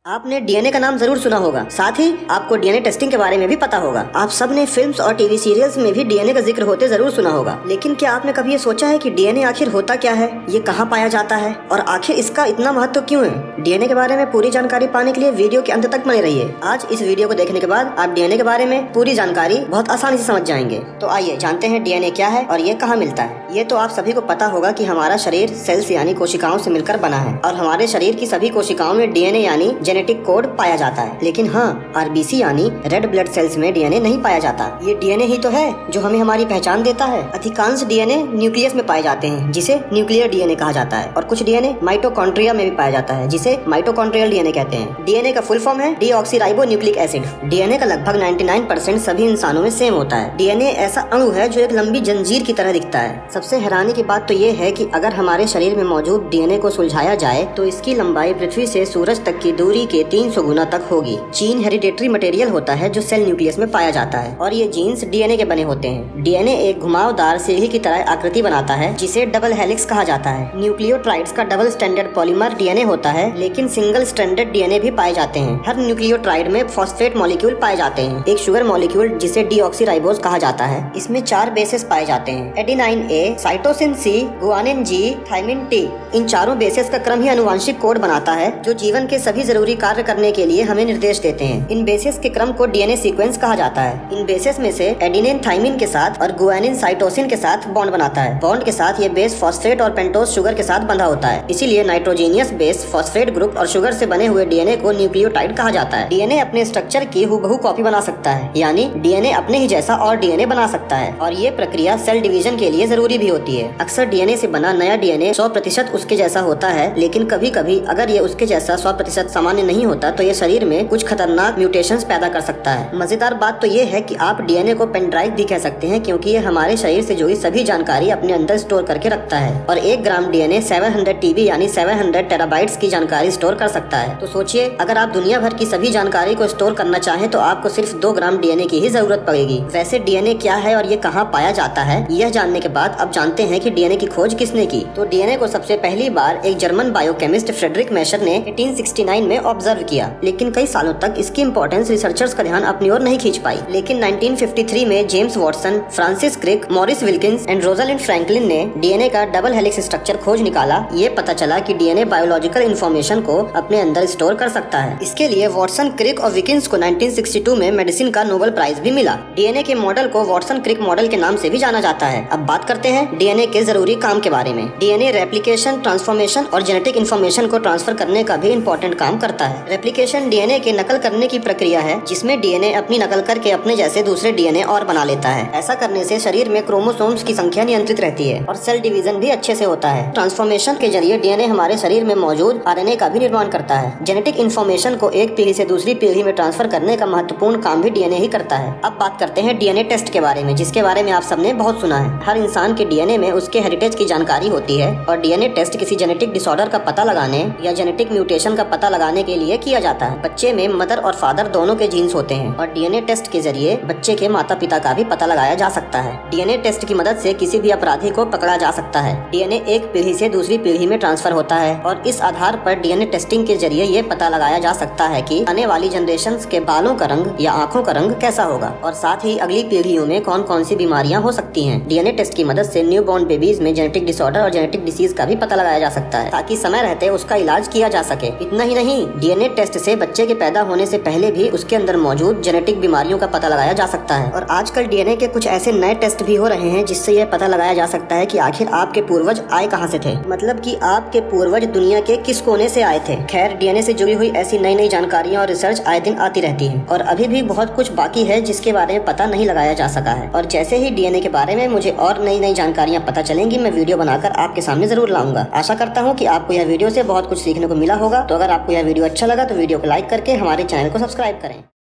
आपने डीएनए का नाम जरूर सुना होगा, साथ ही आपको डीएनए टेस्टिंग के बारे में भी पता होगा। आप सबने फिल्म्स और टीवी सीरियल्स में भी डीएनए का जिक्र होते जरूर सुना होगा। लेकिन क्या आपने कभी ये सोचा है कि डीएनए आखिर होता क्या है, ये कहाँ पाया जाता है और आखिर इसका इतना महत्व क्यों है? डीएनए के बारे में पूरी जानकारी पाने के लिए वीडियो के अंत तक बने रहिए। आज इस वीडियो को देखने के बाद आप डीएनए के बारे में पूरी जानकारी बहुत आसानी से समझ जाएंगे। तो आइए जानते हैं डीएनए क्या है और ये कहाँ मिलता है। ये तो आप सभी को पता होगा कि हमारा शरीर सेल्स यानी कोशिकाओं से मिलकर बना है और हमारे शरीर की सभी कोशिकाओं में डीएनए यानी जेनेटिक कोड पाया जाता है। लेकिन हाँ, आरबीसी यानी रेड ब्लड सेल्स में डीएनए नहीं पाया जाता। ये डीएनए ही तो है जो हमें हमारी पहचान देता है। अधिकांश डीएनए न्यूक्लियस में पाए जाते हैं जिसे न्यूक्लियर डीएनए कहा जाता है और कुछ डीएनए माइटोकॉन्ड्रिया में भी पाया जाता है जिसे माइटोकॉन्ड्रियल डीएनए कहते हैं। डीएनए का फुल फॉर्म है डीऑक्सीराइबोन्यूक्लिक एसिड। डीएनए का लगभग 99% सभी इंसानों में सेम होता है। डीएनए ऐसा अणु है जो एक लंबी जंजीर की तरह दिखता है। सबसे हैरानी की बात तो ये है कि अगर हमारे शरीर में मौजूद डीएनए को सुलझाया जाए तो इसकी लंबाई पृथ्वी से सूरज तक की दूरी के 300 गुना तक होगी। जीन हेरिडेटरी मटेरियल होता है जो सेल न्यूक्लियस में पाया जाता है और ये जीन्स डीएनए के बने होते हैं। डीएनए एक घुमावदार सीढ़ी की तरह आकृति बनाता है जिसे डबल हेलिक्स कहा जाता है। न्यूक्लियोटाइड्स का डबल स्टैंडर्ड पॉलीमर डीएनए होता है, लेकिन सिंगल स्टैंडर्ड डीएनए भी पाए जाते हैं। हर न्यूक्लियोटाइड में फॉस्फेट मॉलिक्यूल पाए जाते हैं, एक शुगर मॉलिक्यूल जिसे डीऑक्सीराइबोज कहा जाता है। इसमें 4 बेसेस पाए जाते हैं, adenine A, cytosine C, guanine G, thymine T. इन चारों बेसेस का क्रम ही आनुवांशिक कोड बनाता है जो जीवन के सभी जरूरी कार्य करने के लिए हमें निर्देश देते हैं। इन बेसेस के क्रम को डीएनए सीक्वेंस कहा जाता है। इन बेसेस में से एडेनिन थाइमिन के साथ और गुआनिन साइटोसिन के साथ बॉन्ड बनाता है। बॉन्ड के साथ ये बेस फॉस्फेट और पेंटोज शुगर के साथ बंधा होता है। इसीलिए नाइट्रोजीनियस बेस फॉस्फेट ग्रुप और शुगर से बने हुए डीएनए को न्यूक्लियोटाइड कहा जाता है। डीएनए अपने स्ट्रक्चर की हूबहू कॉपी बना सकता है, यानी डीएनए अपने ही जैसा और डीएनए बना सकता है और ये प्रक्रिया सेल डिवीजन के लिए जरूरी भी होती है। अक्सर डीएनए से बना नया डीएनए 100% उसके जैसा होता है, लेकिन कभी कभी अगर ये उसके जैसा 100% सामान्य नहीं होता तो ये शरीर में कुछ खतरनाक म्यूटेशंस पैदा कर सकता है। मजेदार बात तो ये है कि आप डीएनए को पेन ड्राइव भी कह सकते हैं, क्योंकि ये हमारे शरीर से जुड़ी सभी जानकारी अपने अंदर स्टोर करके रखता है और 1 ग्राम डीएनए 700 टीबी यानी 700 टेराबाइट्स की जानकारी स्टोर कर सकता है। तो सोचिए, अगर आप दुनिया भर की सभी जानकारी को स्टोर करना चाहें तो आपको सिर्फ 2 ग्राम डीएनए की ही जरूरत पड़ेगी। वैसे डीएनए क्या है और ये कहाँ पाया जाता है, यह जानने के बाद अब जानते हैं कि डीएनए की खोज किसने की। तो डीएनए को सबसे पहली बार एक जर्मन बायोकेमिस्ट फ्रेडरिक मैशर ने 1869 में ऑब्जर्व किया, लेकिन कई सालों तक इसकी इंपॉर्टेंस रिसर्चर्स का ध्यान अपनी ओर नहीं खींच पाई। लेकिन 1953 में James Watson, Francis Crick, Maurice Wilkins and Rosalind Franklin ने डीएनए का डबल हेलिक्स स्ट्रक्चर खोज निकाला। ये पता चला कि डीएनए बायोलॉजिकल इंफॉर्मेशन को अपने अंदर स्टोर कर सकता है। इसके लिए वॉटसन, क्रिक और विकिंस को 1962 में मेडिसिन का नोबेल प्राइज भी मिला। डीएनए के मॉडल को वॉटसन क्रिक मॉडल के नाम से भी जाना जाता है। अब बात करते हैं डीएनए के जरूरी काम के बारे में। डीएनए रेप्लिकेशन, ट्रांसफॉर्मेशन और जेनेटिक इन्फॉर्मेशन को ट्रांसफर करने का भी इम्पोर्टेंट काम करता है। रेप्लिकेशन डीएनए के नकल करने की प्रक्रिया है जिसमें डीएनए अपनी नकल करके अपने जैसे दूसरे डीएनए और बना लेता है। ऐसा करने से शरीर में क्रोमोसोम्स की संख्या नियंत्रित रहती है और सेल डिवीजन भी अच्छे से होता है। ट्रांसफॉर्मेशन के जरिए डीएनए हमारे शरीर में मौजूद आरएनए का भी निर्माण करता है। जेनेटिक इन्फॉर्मेशन को एक पीढ़ी से दूसरी पीढ़ी में ट्रांसफर करने का महत्वपूर्ण काम भी डीएनए ही करता है। अब बात करते हैं डीएनए टेस्ट के बारे में, जिसके बारे में आप सबने बहुत सुना है। हर इंसान के डीएनए में उसके हेरिटेज की जानकारी होती है और डीएनए टेस्ट किसी जेनेटिक डिसऑर्डर का पता लगाने या जेनेटिक म्यूटेशन का पता लगाने के लिए किया जाता है। बच्चे में मदर और फादर दोनों के जीन्स होते हैं और डीएनए टेस्ट के जरिए बच्चे के माता पिता का भी पता लगाया जा सकता है। डीएनए टेस्ट की मदद से किसी भी अपराधी को पकड़ा जा सकता है। डीएनए एक पीढ़ी से दूसरी पीढ़ी में ट्रांसफर होता है और इस आधार पर डीएनए टेस्टिंग के जरिए ये पता लगाया जा सकता है कि आने वाली जनरेशंस के बालों का रंग या आँखों का रंग कैसा होगा और साथ ही अगली पीढ़ियों में कौन कौन सी बीमारियां हो सकती हैं। डीएनए टेस्ट की मदद से न्यू बॉर्न बेबीज में जेनेटिक डिसऑर्डर और जेनेटिक डिसीज का भी पता लगाया जा सकता है ताकि समय रहते उसका इलाज किया जा सके। इतना ही नहीं, डीएनए टेस्ट से बच्चे के पैदा होने से पहले भी उसके अंदर मौजूद जेनेटिक बीमारियों का पता लगाया जा सकता है। और आजकल डीएनए के कुछ ऐसे नए टेस्ट भी हो रहे हैं जिससे यह पता लगाया जा सकता है कि आखिर आपके पूर्वज आए कहां से थे, मतलब कि आपके पूर्वज दुनिया के किस कोने से आए थे। खैर, डीएनए से जुड़ी हुई ऐसी नई नई जानकारियां और रिसर्च आए दिन आती रहती है और अभी भी बहुत कुछ बाकी है जिसके बारे में पता नहीं लगाया जा सका है। और जैसे ही डीएनए के बारे में मुझे और नई नई जानकारियां पता चलेंगी, मैं वीडियो बनाकर आपके सामने जरूर लाऊंगा। आशा करता हूँ कि आपको यह वीडियो से बहुत कुछ सीखने को मिला होगा। तो अगर आपको यह वीडियो अच्छा लगा तो वीडियो को लाइक करके हमारे चैनल को सब्सक्राइब करें।